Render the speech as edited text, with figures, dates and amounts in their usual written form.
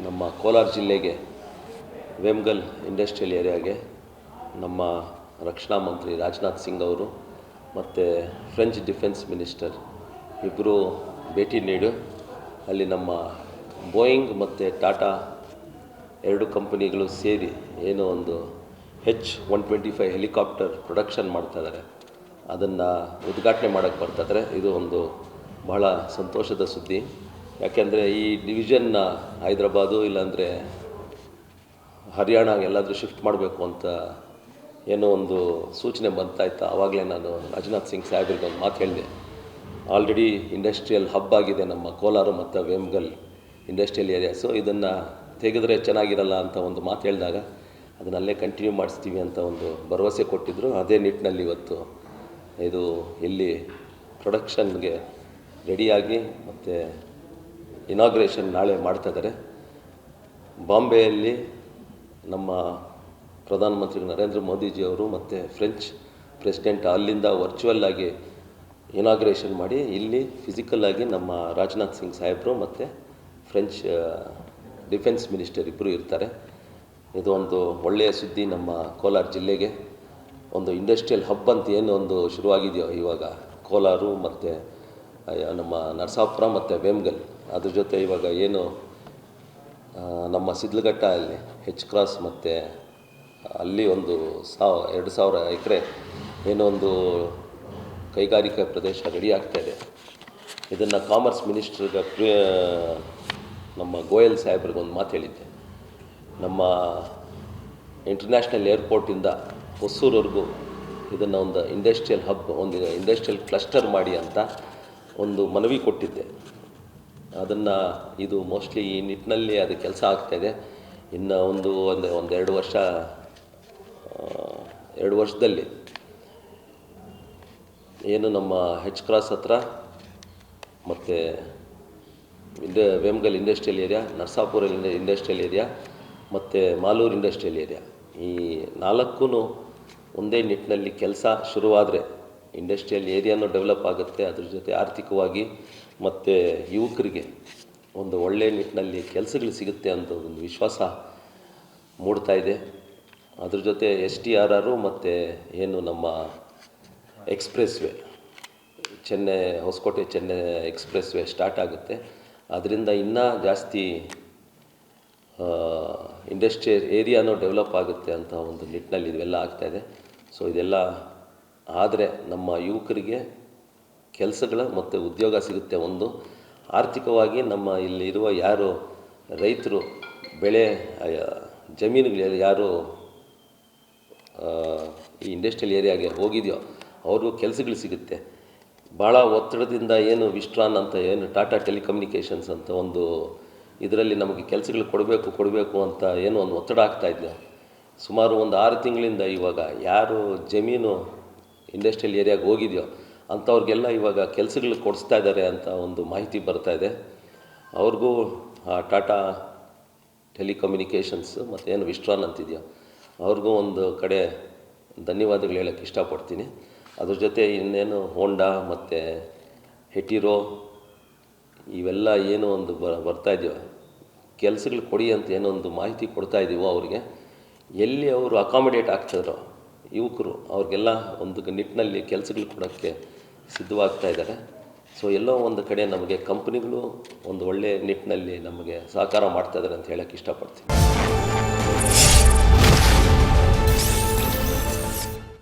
ನಮ್ಮ ಕೋಲಾರ ಜಿಲ್ಲೆಗೆ ವೇಮ್ಗಲ್ ಇಂಡಸ್ಟ್ರಿಯಲ್ ಏರಿಯಾಗೆ ನಮ್ಮ ರಕ್ಷಣಾ ಮಂತ್ರಿ ರಾಜನಾಥ್ ಸಿಂಗ್ ಅವರು ಮತ್ತು ಫ್ರೆಂಚ್ ಡಿಫೆನ್ಸ್ ಮಿನಿಸ್ಟರ್ ಇಬ್ಬರು ಭೇಟಿ ನೀಡಿ ಅಲ್ಲಿ ನಮ್ಮ ಬೋಯಿಂಗ್ ಮತ್ತು ಟಾಟಾ ಎರಡು ಕಂಪನಿಗಳು ಸೇರಿ ಏನೋ ಒಂದು H-125 ಹೆಲಿಕಾಪ್ಟರ್ ಪ್ರೊಡಕ್ಷನ್ ಮಾಡ್ತಾಯಿದ್ದಾರೆ. ಅದನ್ನು ಉದ್ಘಾಟನೆ ಮಾಡೋಕ್ಕೆ ಬರ್ತಾಯಿದ್ದಾರೆ. ಇದು ಒಂದು ಬಹಳ ಸಂತೋಷದ ಸುದ್ದಿ. ಯಾಕೆಂದರೆ ಈ ಡಿವಿಷನ್ನ ಹೈದರಾಬಾದು ಇಲ್ಲಾಂದರೆ ಹರಿಯಾಣ ಎಲ್ಲಾದರೂ ಶಿಫ್ಟ್ ಮಾಡಬೇಕು ಅಂತ ಏನೋ ಒಂದು ಸೂಚನೆ ಬಂತಾಯಿತ್ತು. ಆವಾಗಲೇ ನಾನು ರಾಜನಾಥ್ ಸಿಂಗ್ ಸಾಹೇಬ್ರಿಗೆ ಒಂದು ಮಾತು ಹೇಳಿದೆ. ಆಲ್ರೆಡಿ ಇಂಡಸ್ಟ್ರಿಯಲ್ ಹಬ್ ಆಗಿದೆ ನಮ್ಮ ಕೋಲಾರ ಮತ್ತು ವೇಮ್ಗಲ್ ಇಂಡಸ್ಟ್ರಿಯಲ್ ಏರಿಯಾಸು. ಇದನ್ನು ತೆಗೆದರೆ ಚೆನ್ನಾಗಿರಲ್ಲ ಅಂತ ಒಂದು ಮಾತು ಹೇಳಿದಾಗ ಅದನ್ನಲ್ಲೇ ಕಂಟಿನ್ಯೂ ಮಾಡಿಸ್ತೀವಿ ಅಂತ ಒಂದು ಭರವಸೆ ಕೊಟ್ಟಿದ್ದರು. ಅದೇ ನಿಟ್ಟಿನಲ್ಲಿ ಇವತ್ತು ಇದು ಇಲ್ಲಿ ಪ್ರೊಡಕ್ಷನ್ಗೆ ರೆಡಿಯಾಗಿ ಮತ್ತು ಇನಾಗ್ರೇಷನ್ ನಾಳೆ ಮಾಡ್ತಾಯಿದ್ದಾರೆ. ಬಾಂಬೆಯಲ್ಲಿ ನಮ್ಮ ಪ್ರಧಾನಮಂತ್ರಿ ನರೇಂದ್ರ ಮೋದಿಜಿಯವರು ಮತ್ತು ಫ್ರೆಂಚ್ ಪ್ರೆಸಿಡೆಂಟ್ ಅಲ್ಲಿಂದ ವರ್ಚುವಲ್ ಆಗಿ ಇನಾಗ್ರೇಷನ್ ಮಾಡಿ ಇಲ್ಲಿ ಫಿಸಿಕಲ್ಲಾಗಿ ನಮ್ಮ ರಾಜನಾಥ್ ಸಿಂಗ್ ಸಾಹೇಬರು ಮತ್ತು ಫ್ರೆಂಚ್ ಡಿಫೆನ್ಸ್ ಮಿನಿಸ್ಟರ್ ಇಬ್ಬರು ಇರ್ತಾರೆ. ಇದು ಒಂದು ಒಳ್ಳೆಯ ಸುದ್ದಿ. ನಮ್ಮ ಕೋಲಾರ ಜಿಲ್ಲೆಗೆ ಒಂದು ಇಂಡಸ್ಟ್ರಿಯಲ್ ಹಬ್ ಅಂತ ಏನು ಒಂದು ಶುರುವಾಗಿದೆಯೋ ಇವಾಗ ಕೋಲಾರ ಮತ್ತು ನಮ್ಮ ನರಸಾಪುರ ಮತ್ತು ವೇಮ್ಗಲ್, ಅದ್ರ ಜೊತೆ ಇವಾಗ ಏನು ನಮ್ಮ ಸಿದ್ಲಘಟ್ಟ ಅಲ್ಲಿ H-ಕ್ರಾಸ್ ಮತ್ತು ಅಲ್ಲಿ ಒಂದು 2,000 ಎಕರೆ ಏನೋ ಒಂದು ಕೈಗಾರಿಕಾ ಪ್ರದೇಶ ರೆಡಿ ಆಗ್ತಾಯಿದೆ. ಇದನ್ನು ಕಾಮರ್ಸ್ ಮಿನಿಸ್ಟ್ರಿಗೆ ನಮ್ಮ ಗೋಯಲ್ ಸಾಹೇಬ್ರಿಗೆ ಒಂದು ಮಾತು ಹೇಳಿದ್ದೆ. ನಮ್ಮ ಇಂಟರ್ನ್ಯಾಷನಲ್ ಏರ್ಪೋರ್ಟಿಂದ ಹೊಸೂರವರೆಗೂ ಇದನ್ನು ಒಂದು ಇಂಡಸ್ಟ್ರಿಯಲ್ ಹಬ್, ಒಂದು ಇಂಡಸ್ಟ್ರಿಯಲ್ ಕ್ಲಸ್ಟರ್ ಮಾಡಿ ಅಂತ ಒಂದು ಮನವಿ ಕೊಟ್ಟಿದ್ದೆ. ಅದನ್ನು ಇದು ಮೋಸ್ಟ್ಲಿ ಈ ನಿಟ್ಟಿನಲ್ಲಿ ಅದು ಕೆಲಸ ಆಗ್ತಾಯಿದೆ. ಇನ್ನು ಎರಡು ವರ್ಷದಲ್ಲಿ ಏನು ನಮ್ಮ H-ಕ್ರಾಸ್ ಹತ್ರ ಮತ್ತು Vemgal industrial area, Narasapura industrial area ಮತ್ತು ಮಾಲೂರು ಇಂಡಸ್ಟ್ರಿಯಲ್ ಏರಿಯಾ, ಈ 4 ಒಂದೇ ನಿಟ್ಟಿನಲ್ಲಿ ಕೆಲಸ ಶುರುವಾದರೆ ಇಂಡಸ್ಟ್ರಿಯಲ್ ಏರಿಯಾನೂ ಡೆವಲಪ್ ಆಗುತ್ತೆ. ಅದ್ರ ಜೊತೆ ಆರ್ಥಿಕವಾಗಿ ಮತ್ತು ಯುವಕರಿಗೆ ಒಂದು ಒಳ್ಳೆಯ ನಿಟ್ಟಿನಲ್ಲಿ ಕೆಲಸಗಳು ಸಿಗುತ್ತೆ ಅಂತ ಒಂದು ವಿಶ್ವಾಸ ಮೂಡ್ತಾಯಿದೆ. ಅದ್ರ ಜೊತೆ STRR ಮತ್ತು ಏನು ನಮ್ಮ expressway Hosakote Chennai expressway start ಆಗುತ್ತೆ. ಅದರಿಂದ ಇನ್ನೂ ಜಾಸ್ತಿ ಇಂಡಸ್ಟ್ರಿಯಲ್ ಏರಿಯಾನೂ ಡೆವಲಪ್ ಆಗುತ್ತೆ ಅಂತ ಒಂದು ನಿಟ್ಟಿನಲ್ಲಿ ಇದೆಲ್ಲ ಆಗ್ತಾಯಿದೆ. ಸೊ ಇದೆಲ್ಲ ಆದರೆ ನಮ್ಮ ಯುವಕರಿಗೆ ಕೆಲಸಗಳ ಮತ್ತು ಉದ್ಯೋಗ ಸಿಗುತ್ತೆ. ಒಂದು ಆರ್ಥಿಕವಾಗಿ ನಮ್ಮ ಇಲ್ಲಿರುವ ಯಾರು ರೈತರು ಬೆಳೆ ಜಮೀನುಗಳು ಯಾರು ಈ ಇಂಡಸ್ಟ್ರಿಯಲ್ ಏರಿಯಾಗೆ ಹೋಗಿದೆಯೋ ಅವ್ರಿಗೂ ಕೆಲಸಗಳು ಸಿಗುತ್ತೆ. ಭಾಳ ಒತ್ತಡದಿಂದ ಏನು ವಿಸ್ಟ್ರಾನ್ ಅಂತ ಏನು ಟಾಟಾ ಟೆಲಿಕಮ್ಯುನಿಕೇಷನ್ಸ್ ಅಂತ ಒಂದು ಇದರಲ್ಲಿ ನಮಗೆ ಕೆಲಸಗಳು ಕೊಡಬೇಕು ಅಂತ ಏನೋ ಒಂದು ಒತ್ತಡ ಆಗ್ತಾಯಿದ್ದೆ. ಸುಮಾರು ಒಂದು 6 ತಿಂಗಳಿಂದ ಇವಾಗ ಯಾರು ಜಮೀನು ಇಂಡಸ್ಟ್ರಿಯಲ್ ಏರಿಯಾಗೆ ಹೋಗಿದೆಯೋ ಅಂಥವ್ರಿಗೆಲ್ಲ ಇವಾಗ ಕೆಲಸಗಳು ಕೊಡಿಸ್ತಾ ಇದ್ದಾರೆ ಅಂತ ಒಂದು ಮಾಹಿತಿ ಬರ್ತಾಯಿದೆ. ಅವ್ರಿಗೂ ಟಾಟಾ ಟೆಲಿಕಮ್ಯುನಿಕೇಷನ್ಸ್ ಮತ್ತು ಏನು ವಿಸ್ಟ್ರಾನ್ ಅಂತಿದೆಯೋ ಅವ್ರಿಗೂ ಒಂದು ಕಡೆ ಧನ್ಯವಾದಗಳು ಹೇಳೋಕ್ಕೆ ಇಷ್ಟಪಡ್ತೀನಿ. ಅದ್ರ ಜೊತೆ ಇನ್ನೇನು ಹೋಂಡಾ ಮತ್ತು ಹೆಟಿರೋ ಇವೆಲ್ಲ ಏನೋ ಒಂದು ಬರ್ತಾಯಿದೆಯೋ ಕೆಲಸಗಳು ಕೊಡಿ ಅಂತ ಏನೋ ಒಂದು ಮಾಹಿತಿ ಕೊಡ್ತಾಯಿದ್ದೀವೋ ಅವ್ರಿಗೆ ಎಲ್ಲಿ ಅವರು ಅಕಾಮಿಡೇಟ್ ಆಗ್ತಾಯಿದ್ರೋ ಯುವಕರು ಅವ್ರಿಗೆಲ್ಲ ಒಂದು ನಿಟ್ಟಿನಲ್ಲಿ ಕೆಲಸಗಳು ಕೊಡೋಕ್ಕೆ ಸಿದ್ಧವಾಗ್ತಾಯಿದ್ದಾರೆ. ಸೊ ಎಲ್ಲೋ ಒಂದು ಕಡೆ ನಮಗೆ ಕಂಪ್ನಿಗಳು ಒಂದು ಒಳ್ಳೆಯ ನಿಟ್ಟಿನಲ್ಲಿ ನಮಗೆ ಸಹಕಾರ ಮಾಡ್ತಾಯಿದ್ದಾರೆ ಅಂತ ಹೇಳೋಕ್ಕೆ ಇಷ್ಟಪಡ್ತೀನಿ.